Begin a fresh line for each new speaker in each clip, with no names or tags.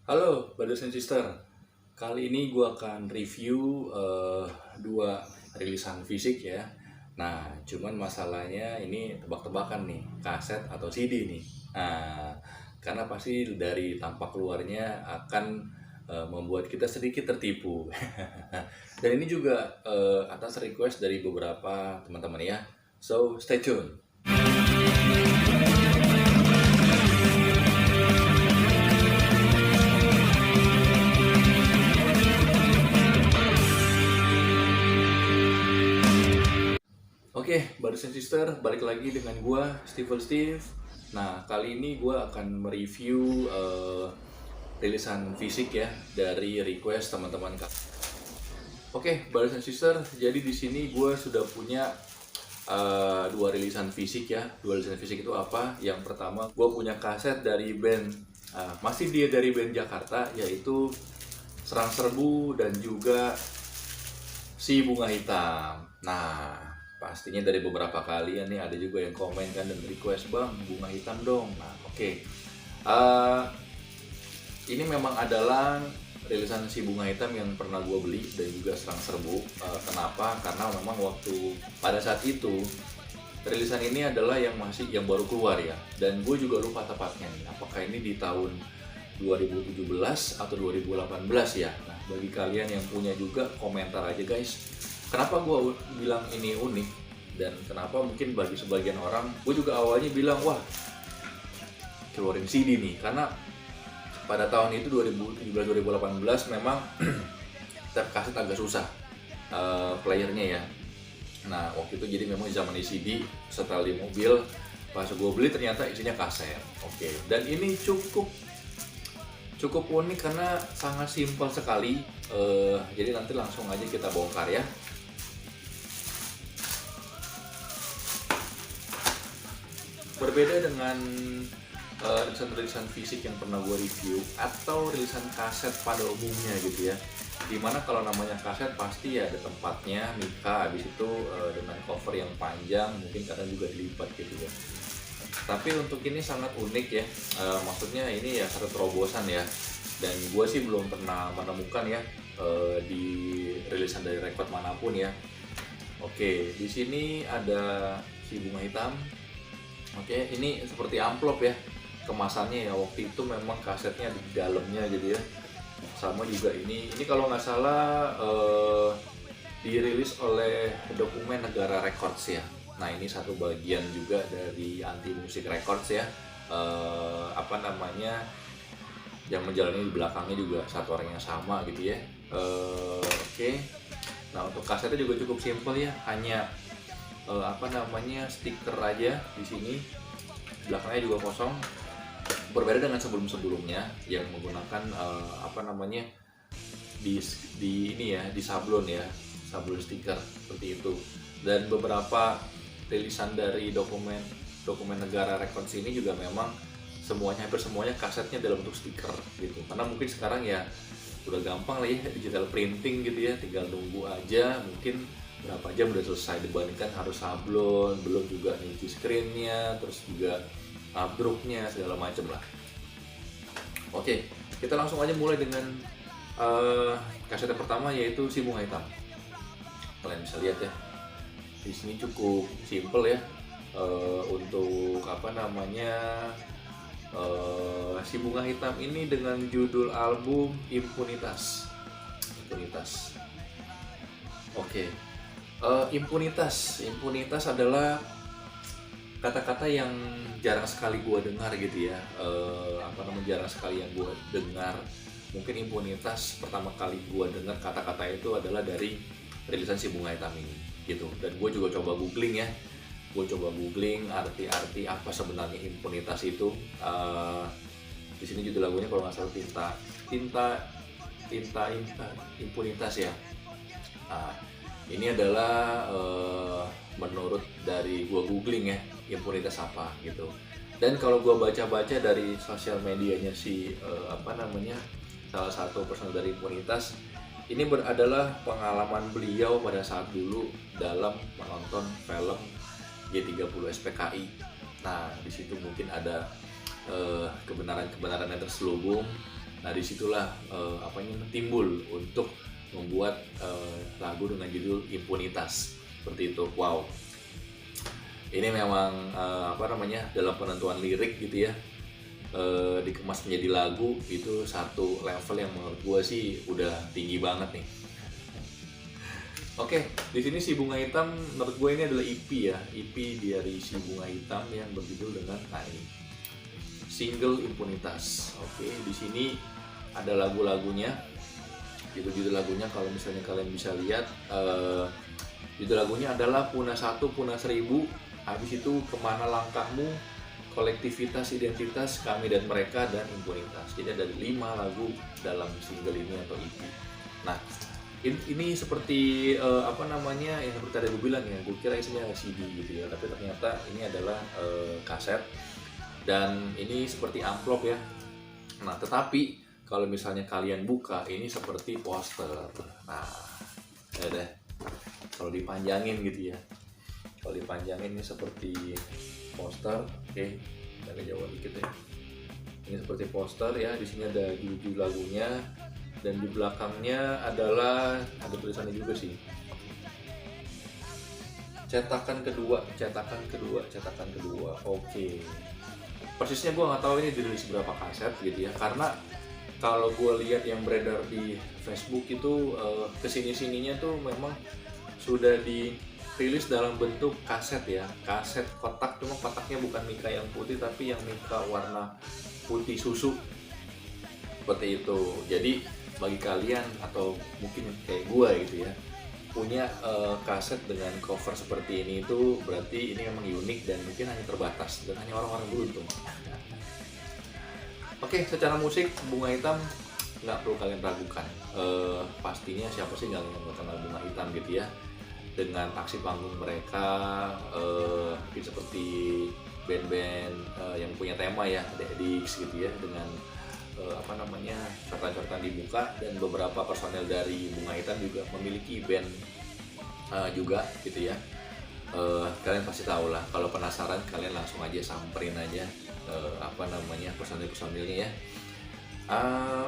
Halo, brothers and sister. Kali ini gue akan review dua rilisan fisik ya. Nah, cuman masalahnya ini tebak-tebakan nih, kaset atau CD nih. Nah, karena pasti dari tampak luarnya akan membuat kita sedikit tertipu. Dan ini juga atas request dari beberapa teman-teman ya. So, stay tune. Oke, brothers and sister, balik lagi dengan gua Steve. Nah, kali ini gua akan mereview rilisan fisik ya dari request teman-teman. Oke, brothers and sister, jadi di sini gua sudah punya dua rilisan fisik ya. Dua rilisan fisik itu apa? Yang pertama, gua punya kaset dari band masih dia dari band Jakarta, yaitu Serang Serbu dan juga Si Bunga Hitam. Nah, pastinya dari beberapa kalian nih ada juga yang komen kan dan request, bang Bunga Hitam dong. Nah, oke. Ini memang adalah rilisan Si Bunga Hitam yang pernah gue beli dan juga Serang Serbu. Kenapa? Karena memang waktu pada saat itu rilisan ini adalah yang baru keluar ya. Dan gue juga lupa tepatnya nih, apakah ini di tahun 2017 atau 2018 ya. Nah, bagi kalian yang punya juga komentar aja guys. Kenapa gue bilang ini unik dan kenapa mungkin bagi sebagian orang gue juga awalnya bilang wah keluarin CD nih, karena pada tahun itu 2017-2018 memang tap kaset agak susah playernya ya. Nah waktu itu jadi memang zaman CD setelah di mobil pas gue beli ternyata isinya kaset. Oke. Dan ini cukup unik karena sangat simpel sekali. Jadi nanti langsung aja kita bongkar ya. Berbeda dengan rilisan-rilisan fisik yang pernah gue review atau rilisan kaset pada umumnya gitu ya, dimana kalau namanya kaset pasti ya ada tempatnya, mika, habis itu dengan cover yang panjang, mungkin kadang juga dilipat gitu ya. Tapi untuk ini sangat unik ya, maksudnya ini ya satu terobosan ya, dan gue sih belum pernah menemukan ya di rilisan dari record manapun ya. Oke, di sini ada Si Bunga Hitam. Oke, ini seperti amplop ya kemasannya ya. Waktu itu memang kasetnya di dalamnya gitu ya. Sama juga ini kalau nggak salah dirilis oleh Dokumen Negara Records ya. Nah ini satu bagian juga dari Anti Musik Records ya. Apa namanya, yang menjalani di belakangnya juga satu orang yang sama gitu ya. Oke. Nah untuk kasetnya juga cukup simple ya, hanya apa namanya stiker aja di sini, belakangnya juga kosong. Berbeda dengan sebelum-sebelumnya yang menggunakan apa namanya di ini ya, di sablon ya, sablon stiker seperti itu. Dan beberapa rilisan dari dokumen negara records ini juga memang hampir semuanya kasetnya dalam bentuk stiker gitu, karena mungkin sekarang ya udah gampang lah ya digital printing gitu ya, tinggal nunggu aja mungkin berapa jam udah selesai dibandingkan harus sablon, belum juga nyuci screennya, terus juga abdruknya segala macem lah. Oke, kita langsung aja mulai dengan kaset yang pertama, yaitu Si Bunga Hitam. Kalian bisa lihat ya, di sini cukup simple ya. Untuk apa namanya, Si Bunga Hitam ini dengan judul album Impunitas. Oke. Impunitas adalah kata-kata yang jarang sekali gue dengar gitu ya. Apa namanya, jarang sekali yang gue dengar. Mungkin impunitas pertama kali gue dengar kata-kata itu adalah dari rilisan Si Bunga Hitam ini gitu. Dan gue juga coba googling ya. Gue coba googling arti-arti apa sebenarnya impunitas itu. Di sini judul lagunya kalau nggak salah tinta impunitas ya. Ini adalah menurut dari gua googling ya, impunitas apa gitu. Dan kalau gua baca-baca dari sosial medianya apa namanya, salah satu personel dari impunitas, ini adalah pengalaman beliau pada saat dulu dalam menonton film G30 SPKI. Nah di situ mungkin ada kebenaran yang terselubung. Nah disitulah timbul untuk membuat lagu dengan judul Impunitas seperti itu. Wow, ini memang dalam penentuan lirik gitu ya, dikemas menjadi lagu itu satu level yang menurut gue sih udah tinggi banget nih. Oke, di sini Si Bunga Hitam menurut gue ini adalah EP ya, EP dari Si Bunga Hitam yang berjudul dengan ini single Impunitas. Oke, di sini ada lagu-lagunya, judul lagunya kalau misalnya kalian bisa lihat, judul lagunya adalah Punah Satu Punah Seribu, habis itu Kemana Langkahmu, Kolektivitas Identitas, Kami dan Mereka, dan Impunitas. Jadi ada 5 lagu dalam single ini atau EP. Nah, ini seperti yang seperti tadi gue bilang ya, gue kira isinya CD gitu ya, tapi ternyata ini adalah kaset dan ini seperti amplop ya. Nah, tetapi kalau misalnya kalian buka ini seperti poster. Nah, ya deh, kalau dipanjangin gitu ya, kalau dipanjangin ini seperti poster. Oke, agak jauh dikit ya. Ini seperti poster ya, di sini ada judul lagunya. Dan di belakangnya adalah ada tulisannya juga sih. Cetakan kedua. Oke. Persisnya gue nggak tahu ini dirilis berapa kaset gitu ya. Karena kalau gue lihat yang beredar di Facebook itu kesini-sininya tuh memang sudah dirilis dalam bentuk kaset ya. Kaset kotak, cuma kotaknya bukan mika yang putih tapi yang mika warna putih susu. Seperti itu. Jadi bagi kalian atau mungkin kayak gue gitu ya, punya kaset dengan cover seperti ini itu berarti ini memang unik dan mungkin hanya terbatas dan hanya orang-orang beruntung. Oke, secara musik Bunga Hitam nggak perlu kalian ragukan, pastinya siapa sih nggak kenal Bunga Hitam gitu ya, dengan aksi panggung mereka, mungkin seperti band-band yang punya tema ya, DX gitu ya, dengan coretan-coretan di muka, dan beberapa personel dari Bunga Hitam juga memiliki band juga gitu ya. Kalian pasti tahu lah, kalau penasaran kalian langsung aja samperin aja personil-personilnya ya.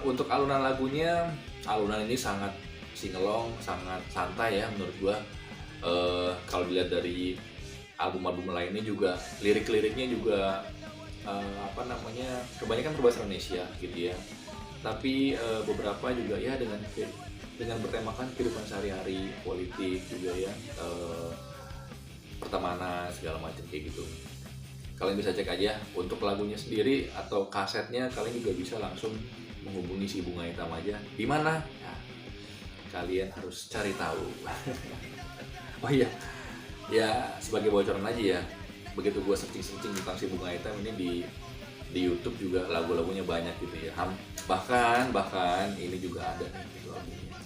Untuk alunan lagunya, alunan ini sangat singelong, sangat santai ya menurut gua. Kalau dilihat dari album-album lainnya juga lirik-liriknya juga kebanyakan berbahasa Indonesia gitu ya, tapi beberapa juga ya dengan bertemakan kehidupan sehari-hari, politik juga ya, pertemanan segala macam kayak gitu. Kalian bisa cek aja untuk lagunya sendiri atau kasetnya, kalian juga bisa langsung menghubungi Si Bunga Hitam aja. Di mana? Nah, kalian harus cari tahu. Oh iya, ya sebagai bocoran aja ya, begitu gue searching tentang Si Bunga Hitam ini di YouTube juga lagu-lagunya banyak gitu ya. Bahkan ini juga ada nih gitu lagunya.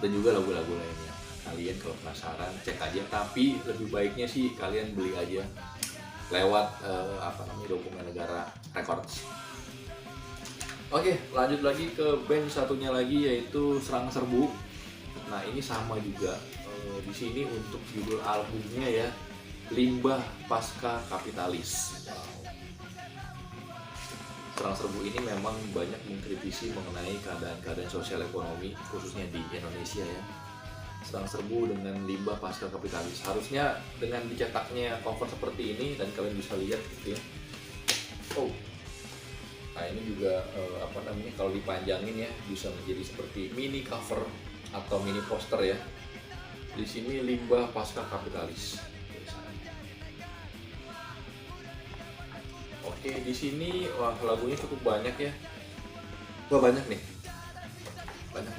Dan juga lagu-lagu lainnya. Kalian kalau penasaran cek aja, tapi lebih baiknya sih kalian beli aja lewat Dokumen Negara Records. Oke, lanjut lagi ke band satunya lagi, yaitu Serang Serbu. Nah, ini sama juga di sini untuk judul albumnya ya, Limbah Pasca Kapitalis. Serang Serbu ini memang banyak mengkritisi mengenai keadaan sosial ekonomi khususnya di Indonesia ya. Serang Serbu dengan Limbah Pasca Kapitalis, harusnya dengan dicetaknya cover seperti ini, dan kalian bisa lihat gitu ya. Oh, nah ini juga kalau dipanjangin ya bisa menjadi seperti mini cover atau mini poster ya. Di sini Limbah Pasca Kapitalis. Oke, di sini lagunya cukup banyak ya. Wah, banyak nih. Banyak.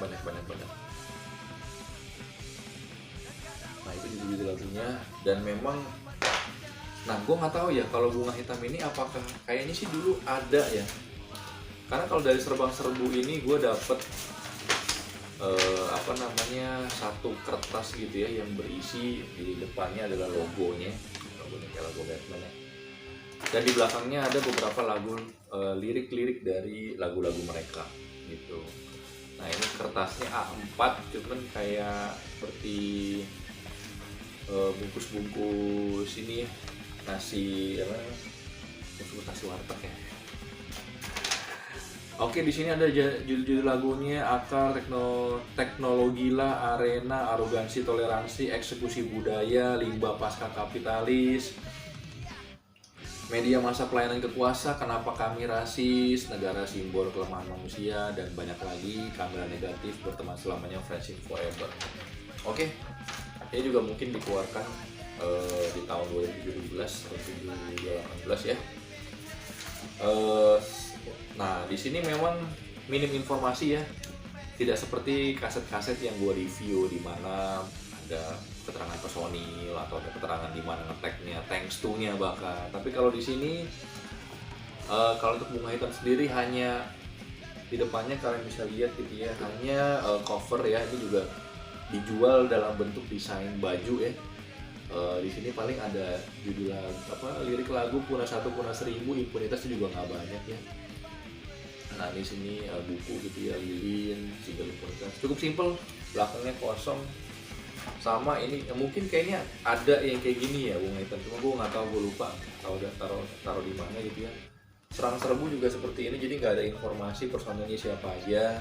Nah, itu judul lagunya, dan memang gue nggak tahu ya kalau Bunga Hitam ini apakah kayaknya sih dulu ada ya. Karena kalau dari Serang Serbu ini gue dapet satu kertas gitu ya, yang berisi di depannya adalah logonya kayak logo Batman ya. Dan di belakangnya ada beberapa lagu, lirik-lirik dari lagu-lagu mereka gitu. Nah, ini kertasnya A4, cuman kayak seperti bungkus-bungkus ini nasi warteg ya. Oke, di sini ada judul-judul lagunya: Akar, Teknologilah, Arena, Arogansi, Toleransi, Eksekusi Budaya, Limbah Pasca Kapitalis, Media Masa Pelayanan Kekuasa, Kenapa Kami Rasis, Negara Simbol Kelemahan Manusia, dan banyak lagi. Kamera Negatif, Berteman Selamanya, Friendship Forever. Oke, ini juga mungkin dikeluarkan di tahun 2017 atau 2018 ya. Nah, di sini memang minim informasi ya. Tidak seperti kaset-kaset yang gue review di mana ada keterangan personil atau ada keterangan di mana ngeteknya, thanks to-nya bahkan. Tapi kalau di sini kalau untuk Bunga Hitam sendiri hanya di depannya kalian bisa lihat gitu ya, hanya cover ya. Ini juga dijual dalam bentuk desain baju ya. Di sini paling ada judul lirik lagu, Puna Satu Puna Seribu, impunitas juga nggak banyak ya. Nah, di sini buku gitu ya, lilin, single impunitas, cukup simple, belakangnya kosong. Sama ini mungkin kayaknya ada yang kayak gini ya Bunga Hitam, cuma gue nggak tahu, gue lupa taruh di mana gitu ya. Serang Serbu juga seperti ini, jadi nggak ada informasi personilnya siapa aja.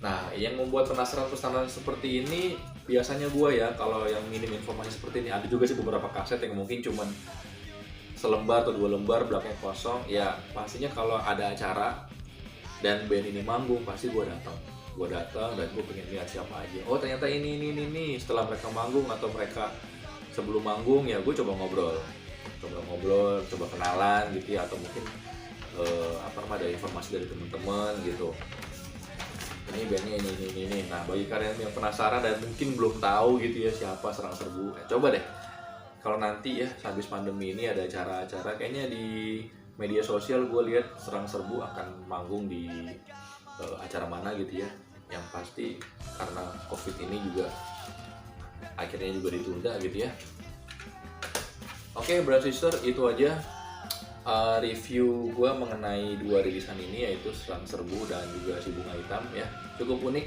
Nah, yang membuat penasaran seperti ini biasanya gue ya, kalau yang minim informasi seperti ini, ada juga sih beberapa kaset yang mungkin cuman selembar atau 2 lembar belakangnya kosong. Ya pastinya kalau ada acara dan band ini manggung, pasti gue datang dan gue pengen lihat siapa aja. Oh ternyata ini. Setelah mereka manggung atau mereka sebelum manggung, ya gue coba ngobrol, coba kenalan gitu ya, atau mungkin ada informasi dari teman-teman gitu. Ini bandnya ini. Nah, bagi kalian yang penasaran dan mungkin belum tahu gitu ya siapa Serang Serbu, coba deh kalau nanti ya habis pandemi ini ada acara-acara, kayaknya di media sosial gue lihat Serang Serbu akan manggung di acara mana gitu ya. Yang pasti karena COVID ini juga akhirnya juga ditunda gitu ya. Oke, brother sister, itu aja review gue mengenai 2 rilisan ini, yaitu Serang Serbu dan juga Si Bunga Hitam ya. Cukup unik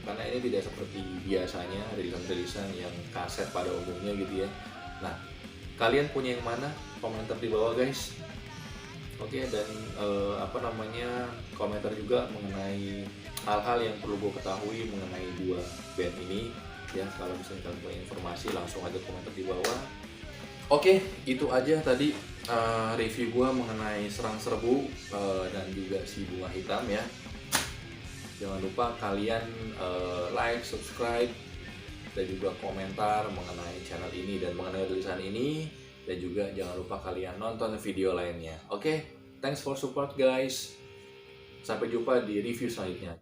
karena ini tidak seperti biasanya rilisan-rilisan yang kaset pada umumnya gitu ya. Nah, kalian punya yang mana? Komentar di bawah guys. Oke, dan komentar juga mengenai hal-hal yang perlu gue ketahui mengenai 2 band ini ya. Kalau misalnya kalian punya informasi, langsung aja komentar di bawah. Oke, itu aja tadi review gue mengenai Serang Serbu dan juga Si Bunga Hitam ya. Jangan lupa kalian like, subscribe, dan juga komentar mengenai channel ini dan mengenai tulisan ini. Dan juga jangan lupa kalian nonton video lainnya. Oke, thanks for support guys. Sampai jumpa di review selanjutnya.